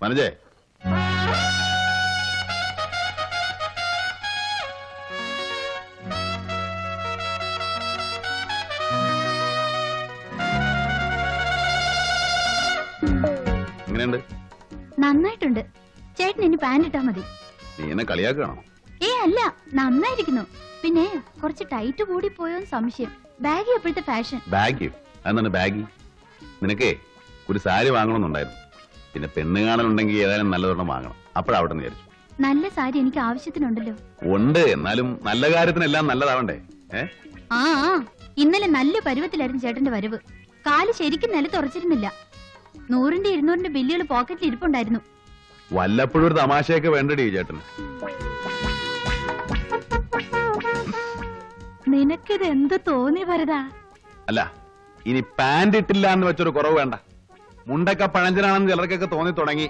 മനജേ, എങ്ങനെയുണ്ട്? നന്നായിട്ടുണ്ട്. ചേട്ടൻ ഇനി പാന്റ് ഇട്ടാ മതി. നീ എന്നെ കളിയാക്കുകയാണോ? അല്ല, നന്നായിരിക്കുന്നു. പിന്നെ കുറച്ച് ടൈറ്റ് കൂടി പോയോന്ന് സംശയം. ബാഗി എപ്പോഴത്തെ ഫാഷൻ? ബാഗി? അതെന്താണ് ബാഗി? നിനക്കേ ഒരു സാരി വാങ്ങണമെന്നുണ്ടായിരുന്നു. പിന്നെ പെണ്ണ് കാണലുണ്ടെങ്കിൽ ഏതായാലും നല്ലതൊരെണ്ണം വാങ്ങണം. അപ്പോഴവിടെ നിന്ന് വിചാരിച്ചു. നല്ല സാരി എനിക്ക് ആവശ്യത്തിനുണ്ടല്ലോ. ഉണ്ട്, എന്നാലും നല്ല കാര്യത്തിനെല്ലാം നല്ലതാവണ്ടേ? ആ ഇന്നലെ നല്ല പരുവത്തിലായിരുന്നു ചേട്ടന്റെ വരവ്. കാല് ശരിക്കും നിലത്തുറച്ചിരുന്നില്ല. 100ന്റെ 200ന്റെ ബില്ലുകൾ പോക്കറ്റിൽ ഇരിപ്പുണ്ടായിരുന്നു. വല്ലപ്പോഴും ഒരു തമാശയൊക്കെ വേണ്ടടി ചേട്ടന്. നിനക്കിത് എന്ത് തോന്നി വരതാ? അല്ല, ഇനി പാന്റ് ഇട്ടില്ല എന്ന് വെച്ചൊരു കുറവ് വേണ്ട. മുണ്ടൊക്കെ പഴഞ്ചനാണെന്ന് ചിലർക്കൊക്കെ തോന്നി തുടങ്ങി.